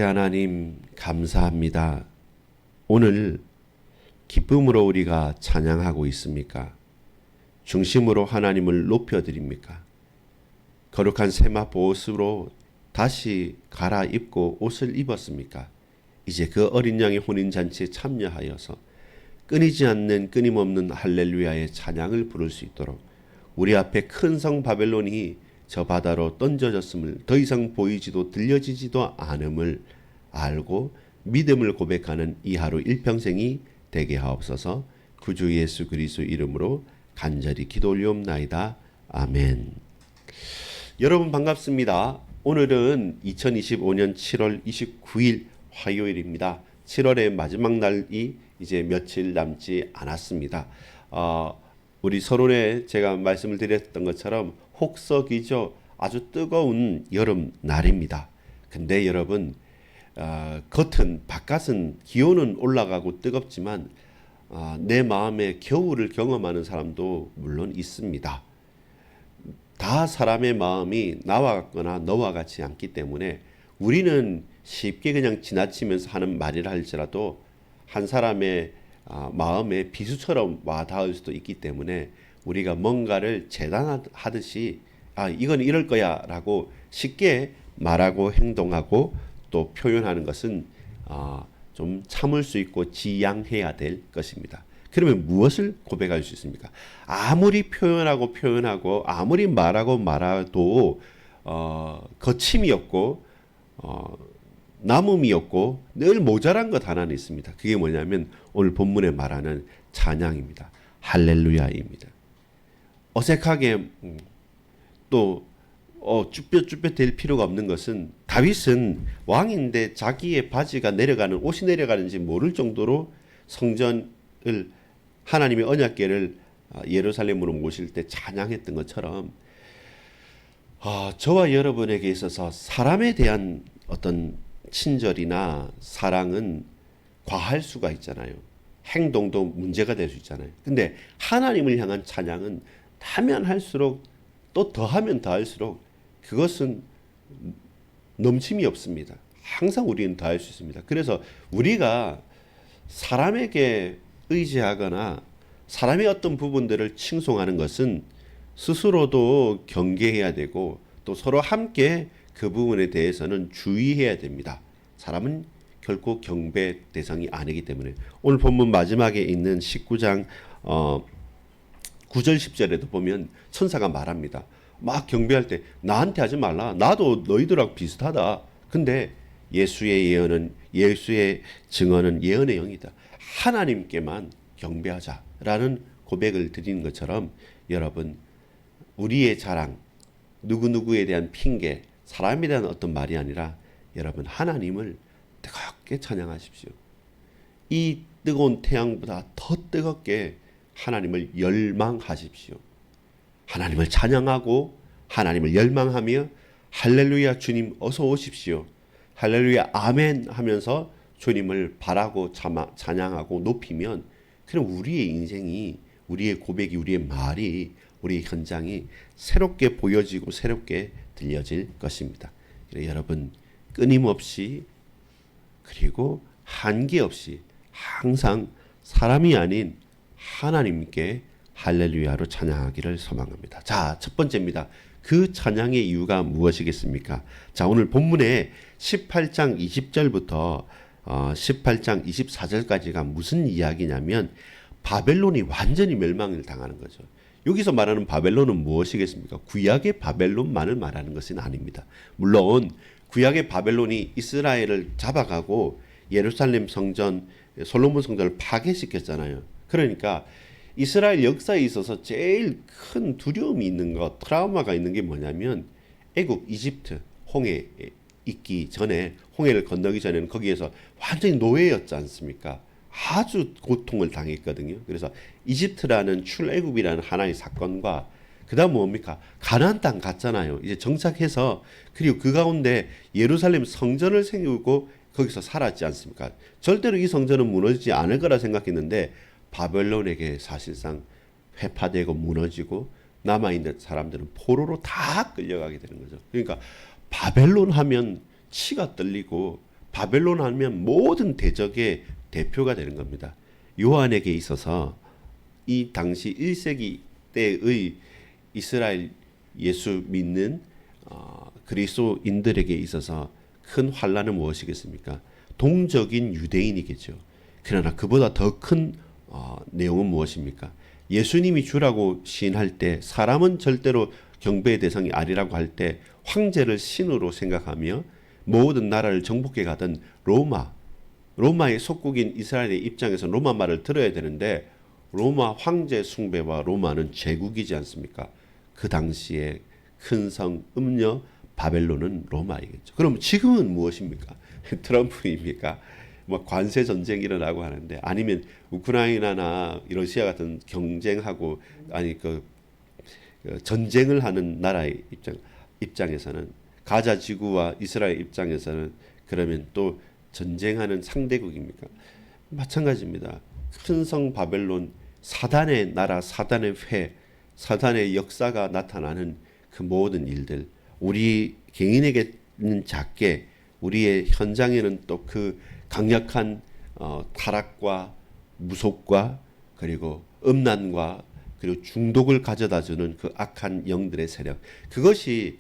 하나님 감사합니다. 오늘 기쁨으로 우리가 찬양하고 있습니까? 중심으로 하나님을 높여드립니까? 거룩한 세마 보옷으로 다시 갈아입고 옷을 입었습니까? 이제 그 어린 양의 혼인잔치에 참여하여서 끊이지 않는 끊임없는 할렐루야의 찬양을 부를 수 있도록 우리 앞에 큰 성 바벨론이 저 바다로 던져졌음을 더 이상 보이지도 들려지지도 않음을 알고 믿음을 고백하는 이 하루 일평생이 되게 하옵소서. 구주 예수 그리스도 이름으로 간절히 기도 올리옵나이다. 아멘. 여러분 반갑습니다. 오늘은 2025년 7월 29일 화요일입니다. 7월의 마지막 날이 이제 며칠 남지 않았습니다. 우리 서론에 제가 말씀을 드렸던 것처럼 혹석이죠. 아주 뜨거운 여름 날입니다. 근데 여러분 바깥은 기온은 올라가고 뜨겁지만 내 마음에 겨울을 경험하는 사람도 물론 있습니다. 다 사람의 마음이 나와 같거나 너와 같지 않기 때문에 우리는 쉽게 그냥 지나치면서 하는 말이라 할지라도 한 사람의 마음에 비수처럼 와 닿을 수도 있기 때문에 우리가 뭔가를 재단하듯이 이건 이럴 거야 라고 쉽게 말하고 행동하고 또 표현하는 것은 좀 참을 수 있고 지양해야 될 것입니다. 그러면 무엇을 고백할 수 있습니까? 아무리 표현하고 아무리 말해도 거침이 없고 남음이 없고 늘 모자란 것 하나는 있습니다. 그게 뭐냐면 오늘 본문에 말하는 찬양입니다. 할렐루야입니다. 어색하게 또 쭈뼛쭈뼛 될 필요가 없는 것은 다윗은 왕인데 자기의 바지가 내려가는 옷이 내려가는지 모를 정도로 성전을 하나님의 언약궤를 예루살렘으로 모실 때 찬양했던 것처럼 저와 여러분에게 있어서 사람에 대한 어떤 친절이나 사랑은 과할 수가 있잖아요. 행동도 문제가 될 수 있잖아요. 근데 하나님을 향한 찬양은 하면 할수록 또 더하면 더할수록 그것은 넘침이 없습니다. 항상 우리는 더할 수 있습니다. 그래서 우리가 사람에게 의지하거나 사람의 어떤 부분들을 칭송하는 것은 스스로도 경계해야 되고 또 서로 함께 그 부분에 대해서는 주의해야 됩니다. 사람은 결코 경배 대상이 아니기 때문에 오늘 본문 마지막에 있는 19장 9절 10절에도 보면 천사가 말합니다. 막 경배할 때 나한테 하지 말라. 나도 너희들하고 비슷하다. 근데 예수의 증언은 예언의 영이다. 하나님께만 경배하자라는 고백을 드리는 것처럼 여러분 우리의 자랑, 누구누구에 대한 핑계, 사람에 대한 어떤 말이 아니라 여러분 하나님을 뜨겁게 찬양하십시오. 이 뜨거운 태양보다 더 뜨겁게 하나님을 열망하십시오. 하나님을 찬양하고 하나님을 열망하며 할렐루야 주님 어서 오십시오. 할렐루야 아멘 하면서 주님을 바라고 찬양하고 높이면 그럼 우리의 인생이 우리의 고백이 우리의 말이 우리의 현장이 새롭게 보여지고 새롭게 들려질 것입니다. 여러분 끊임없이 그리고 한계 없이 항상 사람이 아닌 하나님께 할렐루야로 찬양하기를 소망합니다. 자, 첫 번째입니다. 그 찬양의 이유가 무엇이겠습니까? 자, 오늘 본문에 18장 20절부터 18장 24절까지가 무슨 이야기냐면 바벨론이 완전히 멸망을 당하는 거죠. 여기서 말하는 바벨론은 무엇이겠습니까? 구약의 바벨론만을 말하는 것은 아닙니다. 물론 구약의 바벨론이 이스라엘을 잡아가고 예루살렘 성전, 솔로몬 성전을 파괴시켰잖아요. 그러니까 이스라엘 역사에 있어서 제일 큰 두려움이 있는 것, 트라우마가 있는 게 뭐냐면 애굽, 이집트, 홍해 있기 전에 홍해를 건너기 전에는 거기에서 완전히 노예였지 않습니까? 아주 고통을 당했거든요. 그래서 이집트라는 출애굽이라는 하나의 사건과 그다음 뭡니까? 가나안 땅 갔잖아요. 이제 정착해서 그리고 그 가운데 예루살렘 성전을 세우고 거기서 살았지 않습니까? 절대로 이 성전은 무너지지 않을 거라 생각했는데 바벨론에게 사실상 회파되고 무너지고 남아있는 사람들은 포로로 다 끌려가게 되는 거죠. 그러니까 바벨론 하면 치가 떨리고 바벨론 하면 모든 대적의 대표가 되는 겁니다. 요한에게 있어서 이 당시 1세기 때의 이스라엘 예수 믿는 그리스도인들에게 있어서 큰 환란은 무엇이겠습니까? 동적인 유대인이겠죠. 그러나 그보다 더 큰 내용은 무엇입니까? 예수님이 주라고 시인할 때 사람은 절대로 경배의 대상이 아니라고 할 때 황제를 신으로 생각하며 모든 나라를 정복해 가던 로마의 속국인 이스라엘의 입장에서 로마 말을 들어야 되는데 로마 황제 숭배와 로마는 제국이지 않습니까? 그 당시에 큰 성 음녀 바벨론은 로마이겠죠. 그럼 지금은 무엇입니까? 트럼프입니까? 뭐 관세 전쟁이 일어나고 하는데 아니면 우크라이나나 러시아 같은 경쟁하고 전쟁을 하는 나라의 입장에서는 가자 지구와 이스라엘 입장에서는 그러면 또 전쟁하는 상대국입니까? 마찬가지입니다. 큰 성 바벨론 사단의 나라, 사단의 회, 사단의 역사가 나타나는 그 모든 일들, 우리 개인에게는 작게 우리의 현장에는 또 그 강력한 타락과 무속과 그리고 음란과 그리고 중독을 가져다주는 그 악한 영들의 세력, 그것이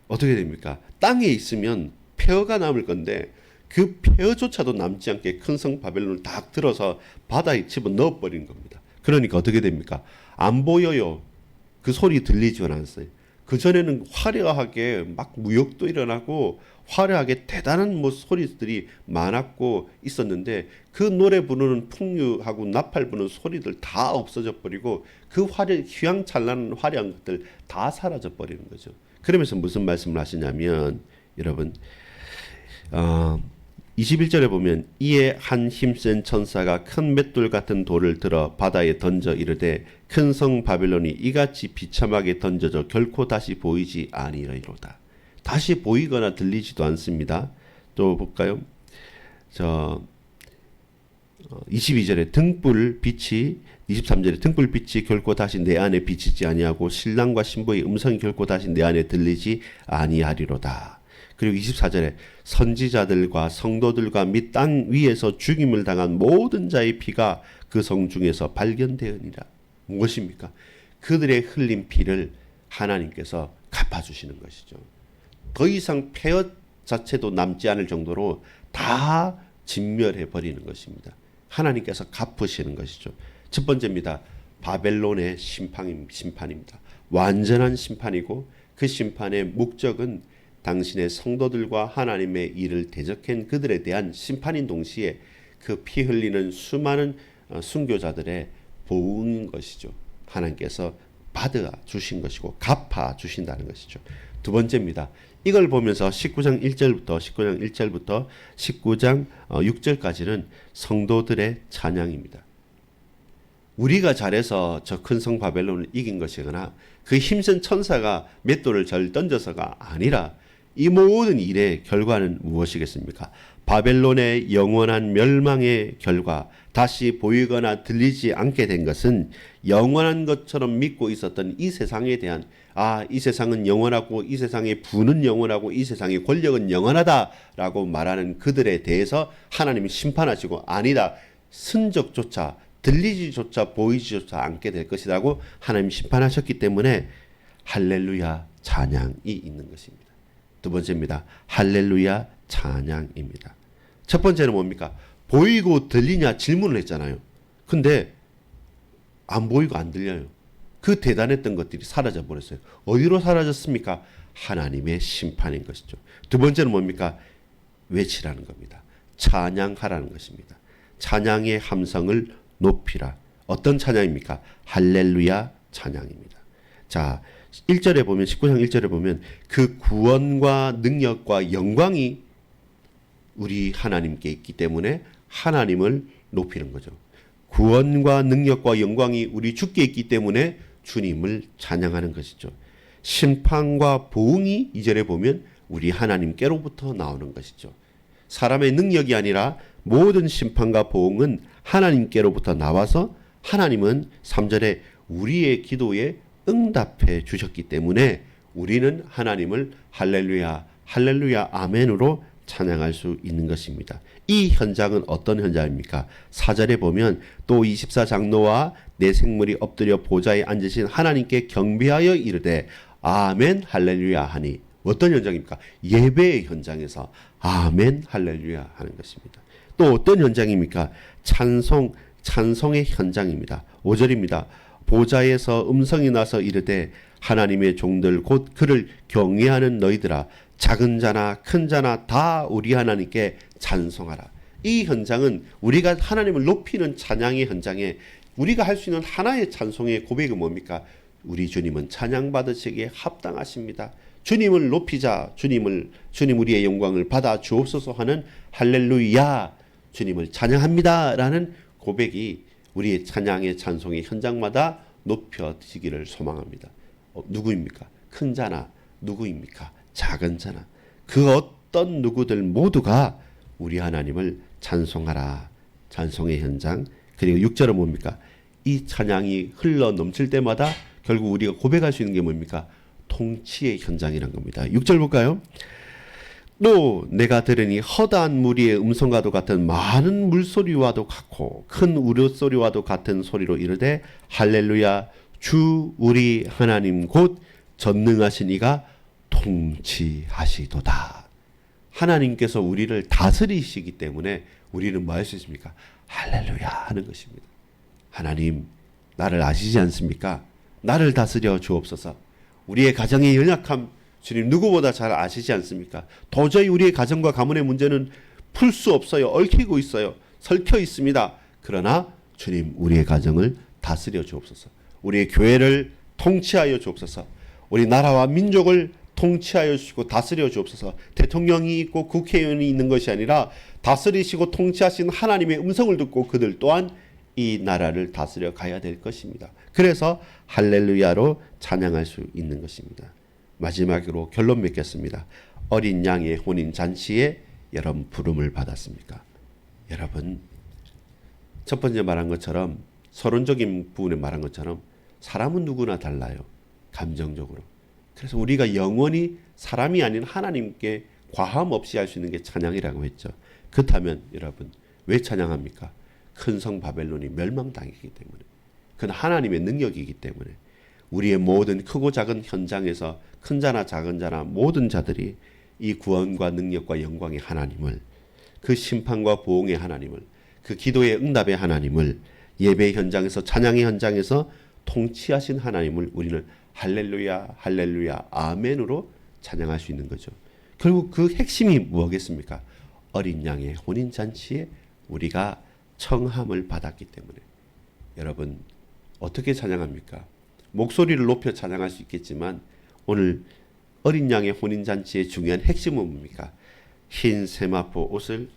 어떻게 됩니까? 땅에 있으면 폐허가 남을 건데 그 폐허조차도 남지 않게 큰 성 바벨론을 다 들어서 바다에 집어넣어 버린 겁니다. 그러니까 어떻게 됩니까? 안 보여요. 그 소리 들리지 않았어요. 그전에는 화려하게 막 무역도 일어나고 화려하게 대단한 뭐 소리들이 많았고 있었는데 그 노래 부르는 풍류하고 나팔 부는 소리들 다 없어져 버리고 그 휘황찬란한 화려한 것들 다 사라져 버리는 거죠. 그러면서 무슨 말씀을 하시냐면 여러분 21절에 보면 이에 한 힘센 천사가 큰 맷돌 같은 돌을 들어 바다에 던져 이르되 큰 성 바벨론이 이같이 비참하게 던져져 결코 다시 보이지 아니하리로다. 다시 보이거나 들리지도 않습니다. 또 볼까요? 22절에 등불빛이 23절에 등불빛이 결코 다시 내 안에 비치지 아니하고 신랑과 신부의 음성이 결코 다시 내 안에 들리지 아니하리로다. 그리고 24절에 선지자들과 성도들과 및 땅 위에서 죽임을 당한 모든 자의 피가 그 성 중에서 발견되으니라. 무엇입니까? 그들의 흘린 피를 하나님께서 갚아주시는 것이죠. 더 이상 폐허 자체도 남지 않을 정도로 다 진멸해 버리는 것입니다. 하나님께서 갚으시는 것이죠. 첫 번째입니다. 바벨론의 심판입니다. 완전한 심판이고 그 심판의 목적은 당신의 성도들과 하나님의 일을 대적한 그들에 대한 심판인 동시에 그 피 흘리는 수많은 순교자들의 보응인 것이죠. 하나님께서 받아 주신 것이고 갚아 주신다는 것이죠. 두 번째입니다. 이걸 보면서 19장 1절부터 19장 6절까지는 성도들의 찬양입니다. 우리가 잘해서 저 큰 성 바벨론을 이긴 것이거나 그 힘센 천사가 맷돌을 절 던져서가 아니라 이 모든 일의 결과는 무엇이겠습니까? 바벨론의 영원한 멸망의 결과, 다시 보이거나 들리지 않게 된 것은 영원한 것처럼 믿고 있었던 이 세상에 대한 이 세상은 영원하고 이 세상의 부는 영원하고 이 세상의 권력은 영원하다라고 말하는 그들에 대해서 하나님이 심판하시고 아니다. 흔적조차 들리지조차 보이지조차 않게 될 것이라고 하나님이 심판하셨기 때문에 할렐루야 찬양이 있는 것입니다. 두 번째입니다. 할렐루야 찬양입니다. 첫 번째는 뭡니까? 보이고 들리냐 질문을 했잖아요. 근데 안 보이고 안 들려요. 그 대단했던 것들이 사라져 버렸어요. 어디로 사라졌습니까? 하나님의 심판인 것이죠. 두 번째는 뭡니까? 외치라는 겁니다. 찬양하라는 것입니다. 찬양의 함성을 높이라. 어떤 찬양입니까? 할렐루야 찬양입니다. 자, 1절에 보면 19장 1절에 보면 그 구원과 능력과 영광이 우리 하나님께 있기 때문에 하나님을 높이는 거죠. 구원과 능력과 영광이 우리 주께 있기 때문에 주님을 찬양하는 것이죠. 심판과 보응이 2절에 보면 우리 하나님께로부터 나오는 것이죠. 사람의 능력이 아니라 모든 심판과 보응은 하나님께로부터 나와서 하나님은 3절에 우리의 기도에 응답해 주셨기 때문에 우리는 하나님을 할렐루야 할렐루야 아멘으로 찬양할 수 있는 것입니다. 이 현장은 어떤 현장입니까? 4절에 보면 또 24장로와 내 생물이 엎드려 보좌에 앉으신 하나님께 경배하여 이르되 아멘 할렐루야 하니 어떤 현장입니까? 예배의 현장에서 아멘 할렐루야 하는 것입니다. 또 어떤 현장입니까? 찬송의 현장입니다. 5절입니다. 보좌에서 음성이 나서 이르되 하나님의 종들 곧 그를 경외하는 너희들아 작은 자나 큰 자나 다 우리 하나님께 찬송하라. 이 현장은 우리가 하나님을 높이는 찬양의 현장에 우리가 할 수 있는 하나의 찬송의 고백은 뭡니까? 우리 주님은 찬양받으시기에 합당하십니다. 주님을 높이자. 주님 우리의 영광을 받아 주옵소서 하는 할렐루야. 주님을 찬양합니다. 라는 고백이 우리의 찬양의 찬송의 현장마다 높여지기를 소망합니다. 누구입니까? 큰 자나 누구입니까? 작은 자나 그 어떤 누구들 모두가 우리 하나님을 찬송하라. 찬송의 현장. 그리고 6절은 뭡니까? 이 찬양이 흘러 넘칠 때마다 결국 우리가 고백할 수 있는 게 뭡니까? 통치의 현장이란 겁니다. 6절 볼까요? 또 내가 들으니 허다한 무리의 음성과도 같은 많은 물소리와도 같고 큰 우려소리와도 같은 소리로 이르되 할렐루야 주 우리 하나님 곧 전능하신 이가 통치하시도다. 하나님께서 우리를 다스리시기 때문에 우리는 뭐 할 수 있습니까? 할렐루야 하는 것입니다. 하나님 나를 아시지 않습니까? 나를 다스려 주옵소서. 우리의 가정의 연약함 주님 누구보다 잘 아시지 않습니까? 도저히 우리의 가정과 가문의 문제는 풀 수 없어요. 얽히고 있어요. 설켜 있습니다. 그러나 주님 우리의 가정을 다스려 주옵소서. 우리의 교회를 통치하여 주옵소서. 우리 나라와 민족을 통치하여 주시고 다스려 주옵소서. 대통령이 있고 국회의원이 있는 것이 아니라 다스리시고 통치하신 하나님의 음성을 듣고 그들 또한 이 나라를 다스려 가야 될 것입니다. 그래서 할렐루야로 찬양할 수 있는 것입니다. 마지막으로 결론 맺겠습니다. 어린 양의 혼인 잔치에 여러분 부름을 받았습니까? 여러분 첫 번째 말한 것처럼 서론적인 부분에 말한 것처럼 사람은 누구나 달라요. 감정적으로. 그래서 우리가 영원히 사람이 아닌 하나님께 과함 없이 할 수 있는 게 찬양이라고 했죠. 그렇다면 여러분 왜 찬양합니까? 큰 성 바벨론이 멸망당했기 때문에. 그건 하나님의 능력이기 때문에. 우리의 모든 크고 작은 현장에서 큰 자나 작은 자나 모든 자들이 이 구원과 능력과 영광의 하나님을, 그 심판과 보응의 하나님을, 그 기도의 응답의 하나님을, 예배 현장에서 찬양의 현장에서 통치하신 하나님을 우리는 할렐루야 할렐루야 아멘으로 찬양할 수 있는 거죠. 결국 그 핵심이 뭐겠습니까? 어린 양의 혼인잔치에 우리가 청함을 받았기 때문에. 여러분 어떻게 찬양합니까? 목소리를 높여 찬양할 수 있겠지만 오늘 어린 양의 혼인잔치의 중요한 핵심은 뭡니까? 흰 세마포 옷을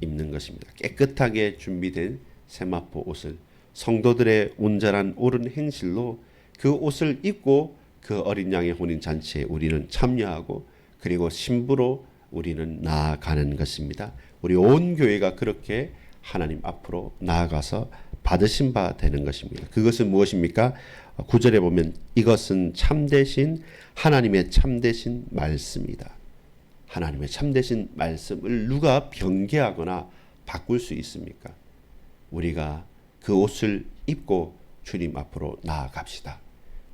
입는 것입니다. 깨끗하게 준비된 세마포 옷을 성도들의 온전한 옳은 행실로 그 옷을 입고 그 어린 양의 혼인잔치에 우리는 참여하고 그리고 신부로 우리는 나아가는 것입니다. 우리 온 교회가 그렇게 하나님 앞으로 나아가서 받으신 바 되는 것입니다. 그것은 무엇입니까? 9절에 보면 이것은 참되신 하나님의 참되신 말씀이다. 하나님의 참되신 말씀을 누가 변개하거나 바꿀 수 있습니까? 우리가 그 옷을 입고 주님 앞으로 나아갑시다.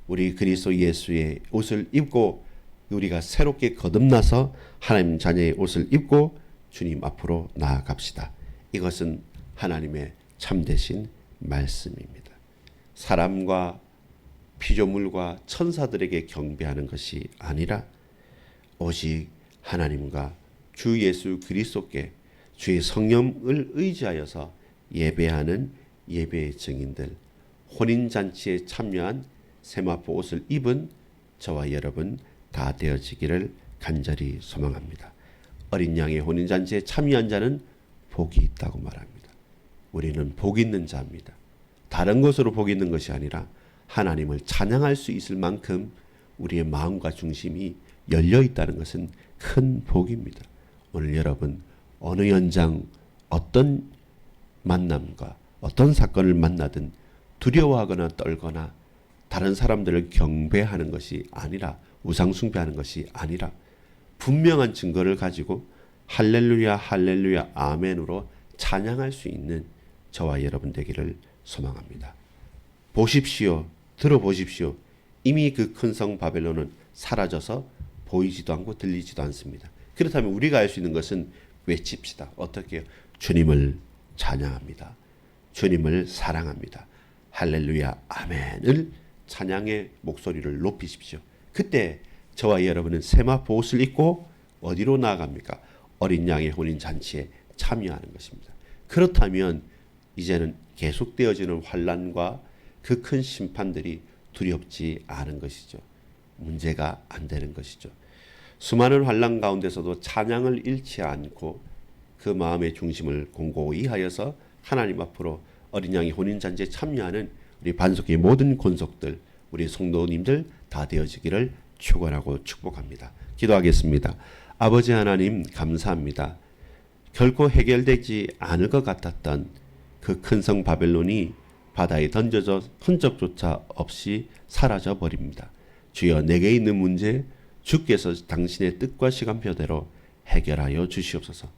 우리 그리스도 예수의 옷을 입고 우리가 새롭게 거듭나서 하나님 자녀의 옷을 입고 주님 앞으로 나아갑시다. 이것은 하나님의 참되신 말씀입니다. 사람과 피조물과 천사들에게 경배하는 것이 아니라 오직 하나님과 주 예수 그리스도께 주의 성령을 의지하여서 예배하는 예배의 증인들, 혼인잔치에 참여한 세마포 옷을 입은 저와 여러분 다 되어지기를 간절히 소망합니다. 어린 양의 혼인잔치에 참여한 자는 복이 있다고 말합니다. 우리는 복 있는 자입니다. 다른 것으로 복 있는 것이 아니라 하나님을 찬양할 수 있을 만큼 우리의 마음과 중심이 열려 있다는 것은 큰 복입니다. 오늘 여러분 어느 현장 어떤 만남과 어떤 사건을 만나든 두려워하거나 떨거나 다른 사람들을 경배하는 것이 아니라 우상 숭배하는 것이 아니라 분명한 증거를 가지고 할렐루야 할렐루야 아멘으로 찬양할 수 있는 저와 여러분 되기를 소망합니다. 보십시오. 들어보십시오. 이미 그 큰 성 바벨론은 사라져서 보이지도 않고 들리지도 않습니다. 그렇다면 우리가 할 수 있는 것은 외칩시다. 어떻게 해요? 주님을 찬양합니다. 주님을 사랑합니다. 할렐루야 아멘을 찬양의 목소리를 높이십시오. 그때 저와 여러분은 세마포 옷을 입고 어디로 나아갑니까? 어린 양의 혼인 잔치에 참여하는 것입니다. 그렇다면 이제는 계속되어지는 환난과 그 큰 심판들이 두렵지 않은 것이죠. 문제가 안 되는 것이죠. 수많은 환난 가운데서도 찬양을 잃지 않고 그 마음의 중심을 공고히 하여서 하나님 앞으로 어린 양의 혼인 잔치에 참여하는 우리 반석의 모든 권속들, 우리 성도님들 다 되어지기를 축원하고 축복합니다. 기도하겠습니다. 아버지 하나님 감사합니다. 결코 해결되지 않을 것 같았던 그 큰 성 바벨론이 바다에 던져져 흔적조차 없이 사라져 버립니다. 주여 내게 있는 문제 주께서 당신의 뜻과 시간표대로 해결하여 주시옵소서.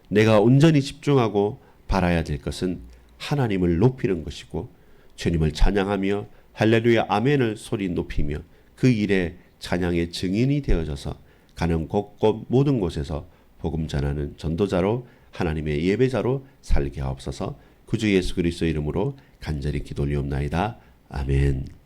내가 온전히 집중하고 바라야 될 것은 하나님을 높이는 것이고 주님을 찬양하며 할렐루야 아멘을 소리 높이며 그 일에 찬양의 증인이 되어져서 가는 곳곳 모든 곳에서 복음 전하는 전도자로 하나님의 예배자로 살게 하옵소서. 구주 예수 그리스도의 이름으로 간절히 기도 올리옵나이다. 아멘.